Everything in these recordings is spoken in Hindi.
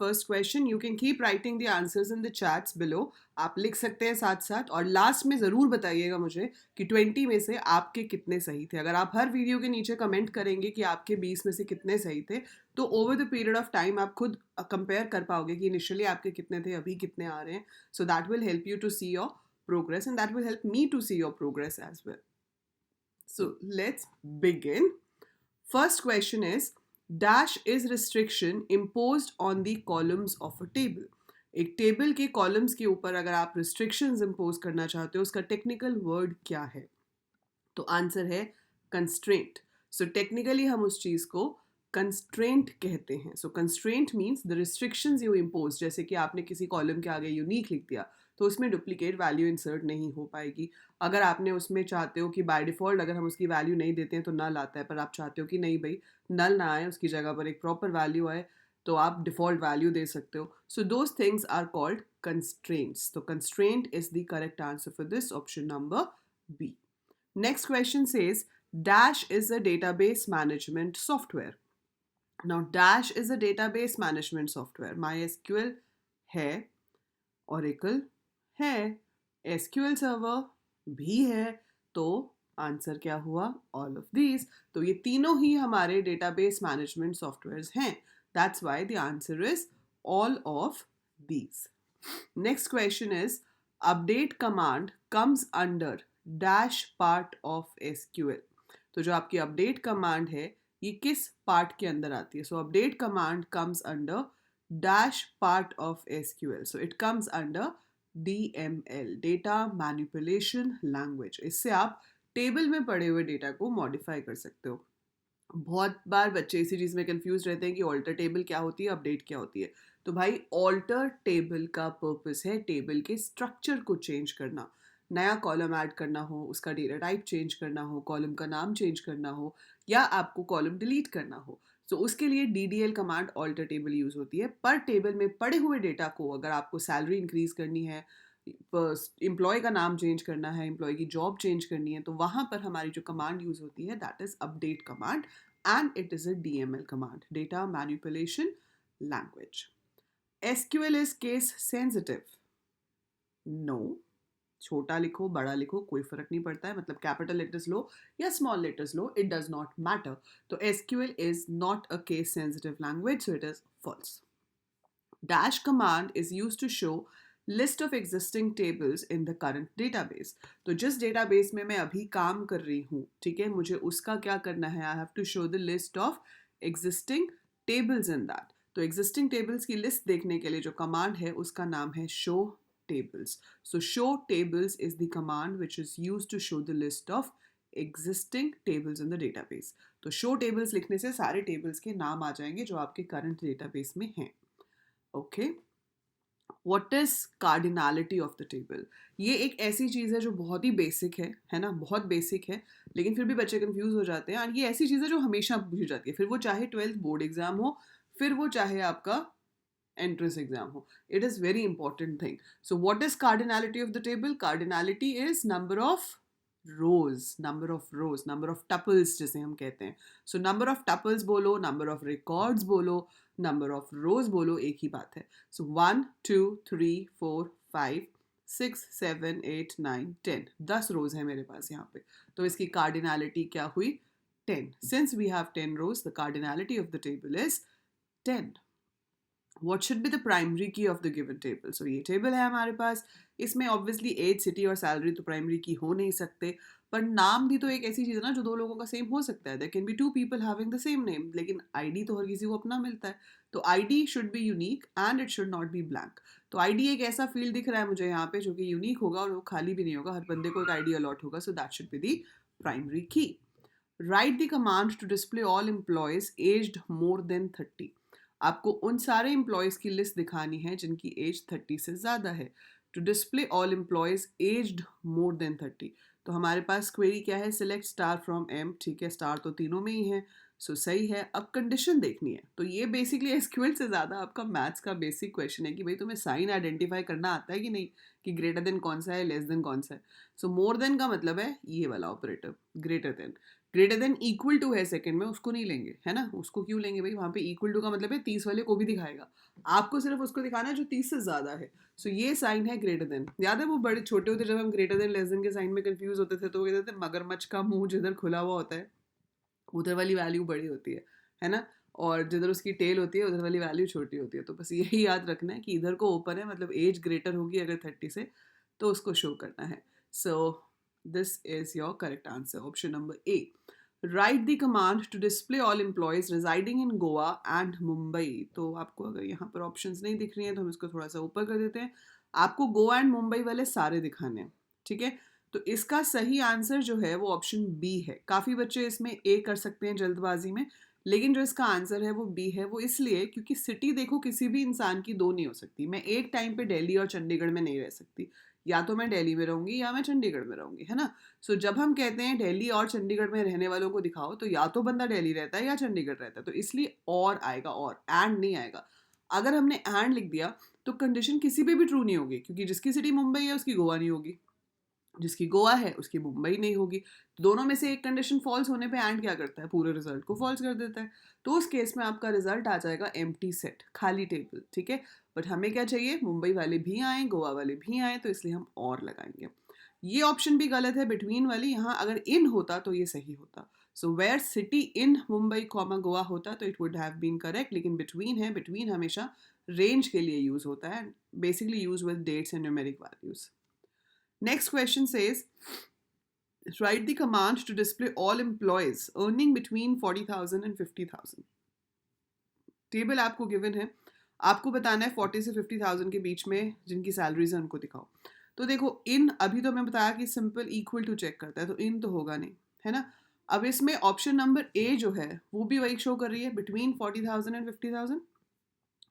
first question. You can keep writing the answers in the chats below. आप लिख सकते हैं साथ साथ, और लास्ट में ज़रूर बताइएगा मुझे कि 20 में से आपके कितने सही थे. अगर आप हर वीडियो के नीचे कमेंट करेंगे कि आपके 20 में से कितने सही थे, तो over the period of time आप खुद कंपेयर कर पाओगे कि इनिशियली आपके कितने थे, अभी कितने आ रहे हैं. So that will help you to see your progress, and that will help me to see your progress as well. So let's begin. First question is, dash is restriction imposed on the columns of a table. एक टेबल के कॉलम्स के ऊपर अगर आप रिस्ट्रिक्शंस इम्पोज करना चाहते हो, उसका टेक्निकल वर्ड क्या है? तो आंसर है कंस्ट्रेंट. सो टेक्निकली हम उस चीज़ को कंस्ट्रेंट कहते हैं. So constraint means the restrictions you impose. जैसे कि आपने किसी कॉलम के आगे यूनिक लिख दिया, तो उसमें डुप्लीकेट वैल्यू इंसर्ट नहीं हो पाएगी. अगर आपने उसमें चाहते हो कि बाय डिफ़ॉल्ट अगर हम उसकी वैल्यू नहीं देते हैं तो नल आता है, पर आप चाहते हो कि नहीं भाई नल ना आए, उसकी जगह पर एक प्रॉपर वैल्यू आए, तो आप डिफ़ॉल्ट वैल्यू दे सकते हो. So those things are called constraints. तो constraint is the correct answer for this, option number B. Next question says, Dash is a database management software. Now, Dash is a database management software. MySQL है, Oracle है, SQL Server भी है, तो आंसर क्या हुआ? All of these. तो ये तीनों ही हमारे database management softwares हैं. That's why the answer is all of these. Next question is, update command comes under dash part of SQL. तो जो आपकी अपडेट कमांड है, ये किस पार्ट के अंदर आती है? सो update command comes under dash part of SQL. So it comes under DML, data manipulation language. इससे आप टेबल में पड़े हुए डेटा को मॉडिफाई कर सकते हो. बहुत बार बच्चे इसी चीज़ में कंफ्यूज रहते हैं कि ऑल्टर टेबल क्या होती है, अपडेट क्या होती है. तो भाई ऑल्टर टेबल का पर्पस है टेबल के स्ट्रक्चर को चेंज करना. नया कॉलम ऐड करना हो, उसका डेटा टाइप चेंज करना हो, कॉलम का नाम चेंज करना हो, या आपको कॉलम डिलीट करना हो. तो उसके लिए DDL command alter table use होती है. पर टेबल में पड़े हुए डेटा को अगर आपको सैलरी इंक्रीज करनी है, एम्प्लॉय का नाम चेंज करना है, एम्प्लॉय की जॉब चेंज करनी है, तो वहाँ पर हमारी जो कमांड यूज़ होती है that is update command, and it is a DML command, data manipulation language. SQL is case sensitive. No. छोटा लिखो, बड़ा लिखो, कोई फर्क नहीं पड़ता है. मतलब कैपिटल लेटर्स लो या small letters low, it does not matter. तो SQL is not a case sensitive language, so it is false. Dash command is used to show list of existing tables in the current database. तो जिस database में मैं अभी काम कर रही हूँ, ठीक है, मुझे उसका क्या करना है? I have to show the list of existing tables in that. तो existing tables की list देखने के लिए जो command है उसका नाम है show tables. So show tables is the command which is used to show the list of existing tables in the database. तो show tables लिखने से सारे tables के नाम आ जाएंगे जो आपके current database में हैं. Okay. What is cardinality of the table? ये एक ऐसी चीज़ है जो बहुत ही बेसिक है ना, बहुत बेसिक है, लेकिन फिर भी बच्चे कंफ्यूज हो जाते हैं. और ये ऐसी चीज़ है जो हमेशा पूछी जाती है, फिर वो चाहे 12th बोर्ड एग्जाम हो, फिर वो चाहे आपका एंट्रेंस एग्जाम हो. It is very important thing. So what is cardinality of the table? Cardinality is number of rose, number of tuples जिसे हम कहते हैं. सो नंबर ऑफ टपल्स बोलो, नंबर ऑफ रिकॉर्ड्स बोलो, नंबर ऑफ रोज बोलो, एक ही बात है. सो 1 2 3 4 5 6 7 8 9 10, 10 रोज है मेरे पास यहाँ पे. तो इसकी कार्डिनैलिटी क्या हुई? 10. Since we have 10 rows, the cardinality of the table is 10. What should be the primary key of the given table? So ये टेबल है हमारे पास, इसमें ऑब्वियसली एज, सिटी और सैलरी तो प्राइमरी की हो नहीं सकते, पर नाम भी तो एक ऐसी चीज़ है ना जो दो लोगों का सेम हो सकता है. There can be two people having the same name, लेकिन आईडी तो हर किसी को अपना मिलता है. तो ID should be unique and it should not be blank. तो आईडी एक ऐसा फील्ड दिख रहा है मुझे यहाँ पे जो कि यूनिक होगा और वो खाली भी नहीं होगा, हर बंदे को एक आईडी अलॉट होगा. So that should be the primary key. Write the command to display all employees aged more than 30. आपको उन सारे एम्प्लॉयज़ की लिस्ट दिखानी है जिनकी एज 30 से ज़्यादा है. To display all employees aged more than 30. तो हमारे पास क्वेरी क्या है? Select star from M. ठीक है, स्टार तो तीनों में ही है, सो सही है. अब कंडीशन देखनी है. तो ये बेसिकली एसक्यूएल से ज़्यादा आपका मैथ्स का बेसिक क्वेश्चन है कि भाई तुम्हें साइन आइडेंटिफाई करना आता है कि नहीं, कि ग्रेटर देन कौन सा है, लेस देन कौन सा है. सो मोर देन का मतलब है ये वाला operator, greater than. Greater than equal to है सेकंड में, उसको नहीं लेंगे, है ना, उसको क्यों लेंगे भाई, वहाँ पे इक्वल टू का मतलब है 30 वाले को भी दिखाएगा, आपको सिर्फ उसको दिखाना है जो 30 से ज़्यादा है। सो ये साइन है ग्रेटर देन। याद है वो बड़े छोटे होते जब हम ग्रेटर देन लेस देन के साइन में कंफ्यूज होते थे, तो वो कहते थे मगरमच्छ का मुंह जिधर खुला हुआ होता है उधर वाली वैल्यू बड़ी होती है ना, और जिधर उसकी टेल होती है उधर वाली वैल्यू छोटी होती है। तो बस यही याद रखना है कि इधर को ओपन है मतलब एज ग्रेटर होगी अगर 30 से, तो उसको शो करना है। So this is your correct answer, option number A. Write the command to display all employees residing in Goa and Mumbai. तो आपको अगर यहाँ पर ऑप्शंस नहीं दिख रही हैं तो हम इसको थोड़ा सा ऊपर कर देते हैं। आपको गोवा एंड मुंबई वाले सारे दिखाने हैं, ठीक है। तो इसका सही आंसर जो है वो ऑप्शन बी है। काफ़ी बच्चे इसमें ए कर सकते हैं जल्दबाजी में, लेकिन जो इसका आंसर है वो बी है। वो इसलिए क्योंकि सिटी देखो किसी भी इंसान की दो नहीं हो सकती। मैं एक टाइम पे दिल्ली और चंडीगढ़ में नहीं रह सकती, या तो मैं दिल्ली में रहूंगी या मैं चंडीगढ़ में रहूंगी, है ना। सो जब हम कहते हैं दिल्ली और चंडीगढ़ में रहने वालों को दिखाओ, तो या तो बंदा दिल्ली रहता है या चंडीगढ़ रहता है, तो इसलिए और आएगा, और एंड नहीं आएगा। अगर हमने एंड लिख दिया तो कंडीशन किसी पे भी ट्रू नहीं होगी, क्योंकि जिसकी सिटी मुंबई है उसकी गोवा नहीं होगी, जिसकी गोवा है उसकी मुंबई नहीं होगी। तो दोनों में से एक कंडीशन फॉल्स होने पे एंड क्या करता है, पूरे रिजल्ट को फॉल्स कर देता है। तो उस केस में आपका रिजल्ट आ जाएगा एम्प्टी सेट, खाली टेबल, ठीक है। बट हमें क्या चाहिए, मुंबई वाले भी आए गोवा वाले भी आए, तो इसलिए हम और लगाएंगे। ये ऑप्शन भी गलत है बिटवीन वाली, यहाँ अगर इन होता तो ये सही होता। So where city in Mumbai comma Goa होता तो it would have been correct, लेकिन बिटवीन है, बिटवीन हमेशा रेंज के लिए यूज होता है, basically use with dates and numeric values. Next question says, write the command to display all employees earning between 40,000 and 50,000. Table आपको गिवन है, आपको बताना है 40 से 50,000 के बीच में जिनकी सैलरीज है उनको दिखाओ। तो देखो इन, अभी तो मैं बताया कि सिंपल इक्वल टू चेक करता है, तो इन तो होगा नहीं, है ना। अब इसमें ऑप्शन नंबर ए जो है वो भी वही शो कर रही है, between 40,000 and 50,000।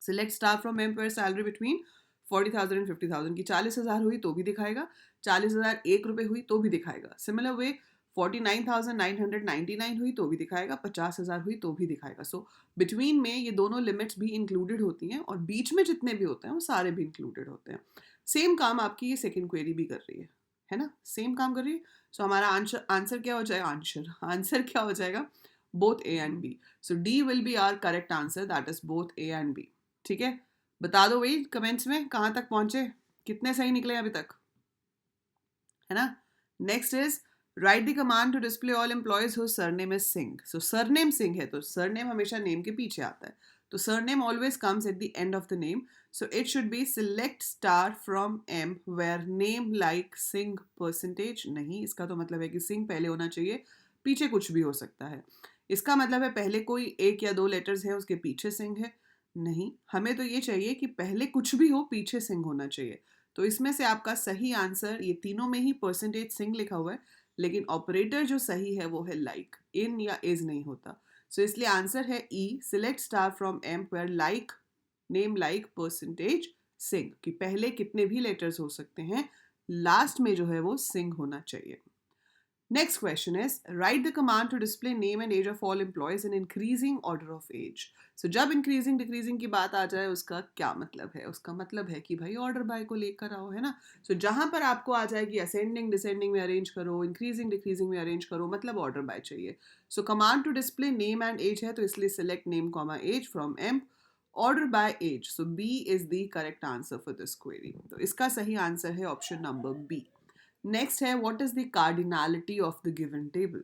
Select star from M पर सैलरी बिटवीन 40,000 एंड 50,000 की 40,000 हुई तो भी दिखाएगा, 40,000 एक रुपये हुई तो भी दिखाएगा। सिमिलर वे 49,999 हुई तो भी दिखाएगा, 50,000 हुई तो भी दिखाएगा। सो बिटवीन में ये दोनों लिमिट्स भी इंक्लूडेड होती हैं, और बीच में जितने भी होते हैं वो सारे भी इंक्लूडेड होते हैं। सेम काम आपकी ये सेकेंड क्वेरी भी कर रही है ना, सेम काम कर रही है। सो हमारा आंसर क्या हो जाएगा, आंसर क्या हो जाएगा, both A and B. So D will be our correct answer, that is both A and B. ठीक है, बता दो भाई कमेंट्स में कहाँ तक पहुंचे, कितने सही निकले अभी तक, है ना। Next is write the command to display all employees whose surname is Singh. So surname Singh है तो सरनेम हमेशा नेम के पीछे आता है, तो surname always comes at the end of the name. So it should be select star from M where name like Singh percentage. नहीं, इसका तो मतलब है कि सिंह पहले होना चाहिए, पीछे कुछ भी हो सकता है। इसका मतलब है पहले कोई एक या दो लेटर्स हैं उसके पीछे सिंह है। नहीं, हमें तो ये चाहिए कि पहले कुछ भी हो पीछे सिंह होना चाहिए। तो इसमें से आपका सही आंसर, ये तीनों में ही परसेंटेज सिंह लिखा हुआ है, लेकिन ऑपरेटर जो सही है वो है लाइक, इन या इज नहीं होता। सो इसलिए आंसर है E, select star from M where like name like percentage Singh, कि पहले कितने भी लेटर्स हो सकते हैं, लास्ट में जो है वो सिंह होना चाहिए। Next question is, write the command to display name and age of all employees in increasing order of age. So जब increasing decreasing की बात आ जाए उसका क्या मतलब है, उसका मतलब है कि भाई order by को लेकर आओ, है ना। So जहाँ पर आपको आ जाए कि ascending descending में arrange करो, increasing decreasing में arrange करो, मतलब order by चाहिए। So command to display name and age है तो इसलिए select name comma age from M, order by age. So B is the correct answer for this query. तो इसका सही आंसर है ऑप्शन नंबर B. नेक्स्ट है what is the cardinality of the given table.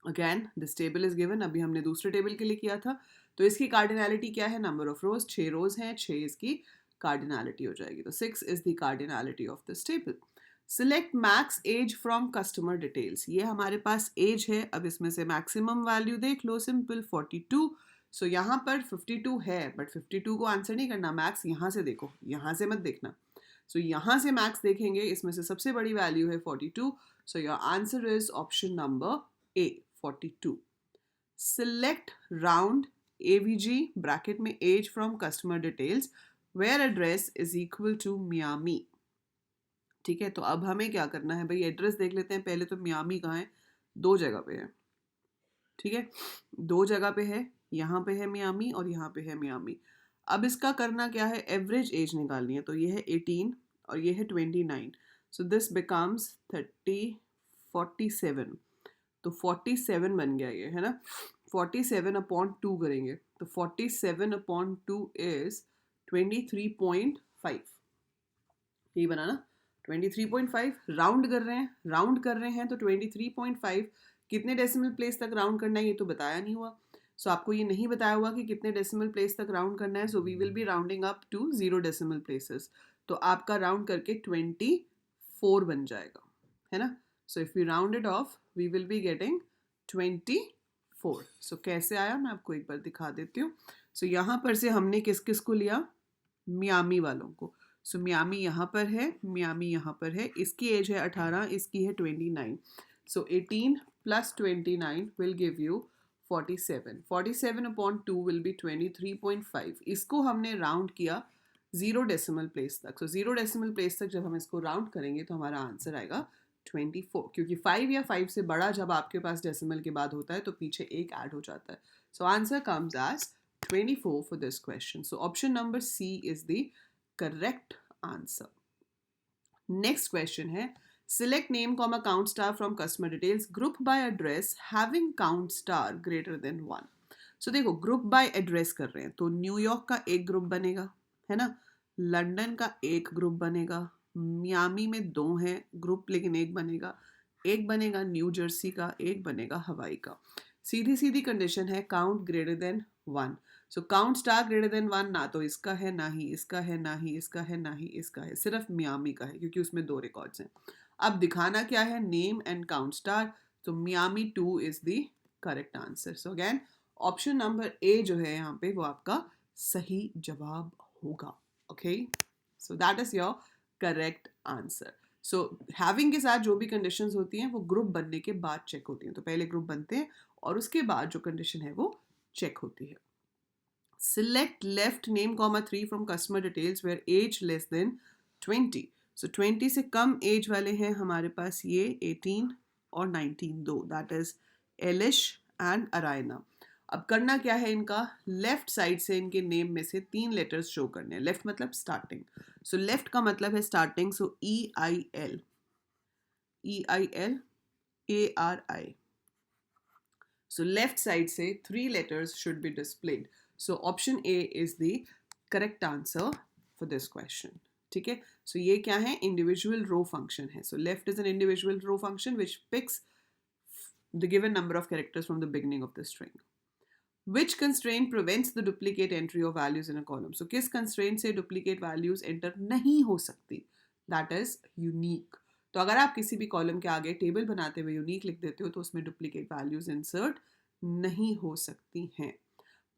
Again this table is given, अभी हमने दूसरे टेबल के लिए किया था, तो इसकी कार्डिनलिटी क्या है, नंबर ऑफ रोज, 6 रोज हैं, 6 इसकी कार्डिनलिटी हो जाएगी, तो 6 is the cardinality of this table. Select max age from customer details, ये हमारे पास एज है, अब इसमें से मैक्सिमम वैल्यू देख लो, सिंपल 42। सो यहाँ पर 52 है, बट 52 को आंसर नहीं करना, मैक्स यहाँ से देखो, यहाँ से मत देखना। सो यहाँ से मैक्स देखेंगे, इसमें से सबसे बड़ी वैल्यू है 42। So your answer is option number A, 42। Select round AVG bracket में age from customer details where address is equal to Miami. ठीक है, तो अब हमें क्या करना है भाई, एड्रेस देख लेते हैं पहले। तो मियामी कहाँ है, 2 जगह पे है, ठीक है, 2 जगह पे है, यहाँ पे है मियामी और यहाँ पे है मियामी। अब इसका करना क्या है, एवरेज एज निकालनी है, तो ये है 18 और ये है 29। So this becomes 30, 47। तो 47 बन गया ये, है ना। 47/2 करेंगे तो 47/2 इज 23.5, यही बना ना। 23.5 राउंड कर रहे हैं तो 23.5 कितने डेसिमल प्लेस तक राउंड करना है ये तो बताया नहीं हुआ। सो आपको ये नहीं बताया हुआ कि कितने डेसिमल प्लेस तक राउंड करना है। So we will be rounding up to 0 decimal places. तो आपका राउंड करके 24 बन जाएगा, है ना। So if we round it off we will be getting 24। सो कैसे आया मैं आपको एक बार दिखा देती हूँ। सो यहाँ पर से हमने किस किस को लिया, मियामी वालों को। सो मियामी यहाँ पर है, मियामी यहाँ पर है, इसकी एज है 18, इसकी है 29। सो 18 + 29 will give you 47। 47/2 will be 23.5। इसको हमने राउंड किया 0 डेसिमल प्लेस तक। सो 0 डेसिमल प्लेस तक जब हम इसको राउंड करेंगे तो हमारा आंसर आएगा 24, क्योंकि 5 या 5 से बड़ा जब आपके पास डेसिमल के बाद होता है तो पीछे एक ऐड हो जाता है। So answer comes as 24 for this question. So option number C is the correct answer. Next question है, select name, count star from customer details, group by address having count star greater than 1. So देखो ग्रुप बाय एड्रेस कर रहे हैं तो न्यूयॉर्क का एक ग्रुप बनेगा, है ना, लंदन का एक ग्रुप बनेगा, मियामी में 2 हैं ग्रुप लेकिन एक बनेगा न्यू जर्सी का, एक बनेगा हवाई का। सीधी सीधी कंडीशन है count greater than 1। So count star greater than 1 ना तो इसका है, ना ही इसका है, ना ही इसका है, ना ही इसका है, सिर्फ मियामी का है क्योंकि उसमें 2 रिकॉर्ड्स हैं। अब दिखाना क्या है, नेम एंड काउंट स्टार। तो Miami 2 is the correct answer. So again option number ए जो है यहाँ पे वो आपका सही जवाब होगा। Okay, so that is your correct answer. So having के साथ जो भी कंडीशंस होती हैं वो ग्रुप बनने के बाद चेक होती हैं। तो पहले ग्रुप बनते हैं और उसके बाद जो कंडीशन है वो चेक होती है। Select left name, 3 from customer details where age less than 20. So 20 से कम एज वाले हैं हमारे पास ये 18 और 19 दो, दैट इज एलिश एंड अरायना। अब करना क्या है, इनका लेफ्ट साइड से इनके नेम में से 3 लेटर्स शो करने हैं। लेफ्ट मतलब स्टार्टिंग, सो लेफ्ट का मतलब है स्टार्टिंग, सो EIL, ARI। So left side से 3 letters should be displayed. So option A is the correct answer for this question. ठीक है, so ये क्या है, individual row function है. So left is an individual row function which picks the given number of characters from the beginning of the string. Which constraint prevents the duplicate entry of values in a column? So किस constraint से duplicate values enter नहीं हो सकती? That is unique. तो अगर आप किसी भी कॉलम के आगे टेबल बनाते हुए यूनिक लिख देते हो तो उसमें डुप्लीकेट वैल्यूज इंसर्ट नहीं हो सकती हैं।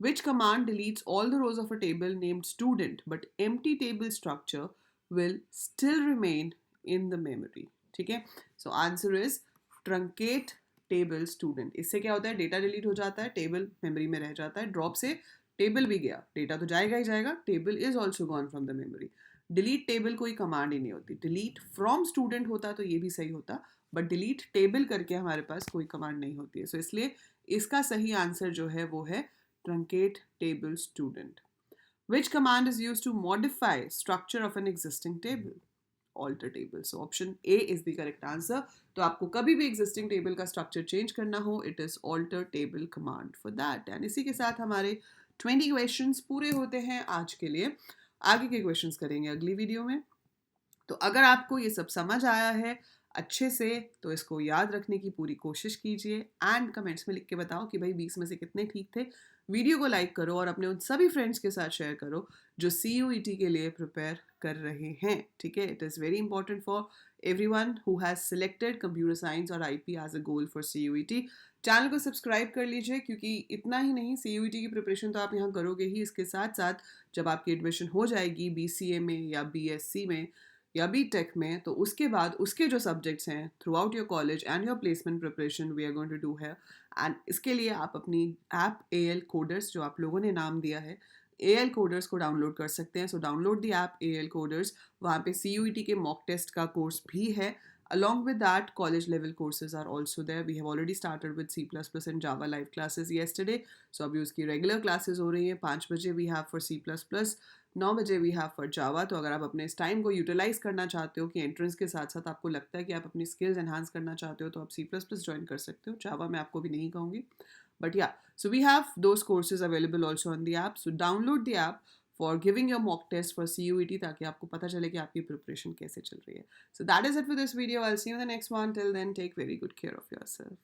Which command deletes all the rows of a table named student but empty table structure will still remain in the memory? ठीक है, so answer is truncate table student। इससे क्या होता है, डेटा डिलीट हो जाता है, टेबल मेमोरी में रह जाता है। ड्रॉप से टेबल भी गया, डेटा तो जाएगा ही जाएगा, table is also gone from the memory. Delete table कोई कमांड ही नहीं होती। डिलीट फ्रॉम स्टूडेंट होता तो ये भी सही होता, बट डिलीट टेबल करके हमारे पास कोई कमांड नहीं होती है। सो इसलिए इसका सही आंसर जो है वो है truncate table student. Which command is used to modify structure of an existing table? Alter table. So option A is the correct answer. तो आपको कभी भी existing table का structure change करना हो, it is alter table command for that. And इसी के साथ हमारे 20 questions पूरे होते हैं आज के लिए। आगे के questions करेंगे अगली वीडियो में। तो अगर आपको ये सब समझ आया है अच्छे से तो इसको याद रखने की पूरी कोशिश कीजिए एंड कमेंट्स में लिख के बताओ कि भाई 20 में से कितने ठीक थे। वीडियो को लाइक करो और अपने उन सभी फ्रेंड्स के साथ शेयर करो जो CUET के लिए प्रिपेयर कर रहे हैं। ठीक है, it is very important for everyone who has selected computer science और IP as a goal for CUET। Channel को सब्सक्राइब कर लीजिए क्योंकि इतना ही नहीं, CUET की प्रिपरेशन तो आप यहाँ करोगे ही, इसके साथ साथ जब आपकी एडमिशन हो जाएगी BCA में या BSc में या BTech में, तो उसके बाद उसके जो सब्जेक्ट्स हैं throughout your college and your placement preparation we are going to do है। एंड इसके लिए आप अपनी ऐप AL कोडर्स जो आप लोगों ने नाम दिया है AL कोडर्स को डाउनलोड कर सकते हैं। सो download the app AL coders, वहाँ पे CUET के मॉक टेस्ट का कोर्स भी है। Along with that, college level courses are also there. We have already started with C++ and Java live classes yesterday. So अभी उसकी regular classes हो रही हैं 5 बजे we have for C++, 9 बजे वी हैव फॉर जावा। तो अगर आप अपने इस टाइम को यूटिलाइज करना चाहते हो कि एंट्रेंस के साथ साथ आपको लगता है कि आप अपनी स्किल्स एनहांस करना चाहते हो, तो आप C++ ज्वाइन कर सकते हो। जावा मैं आपको भी नहीं कहूँगी, but ya, so we have those courses available also on the app. So download the app for giving your mock test for CUET, ताकि आपको पता चले कि आपकी प्रिपरेशन कैसे चल रही है। So that is it for this video. I will see you in the next one. Till then, take very good care of yourself.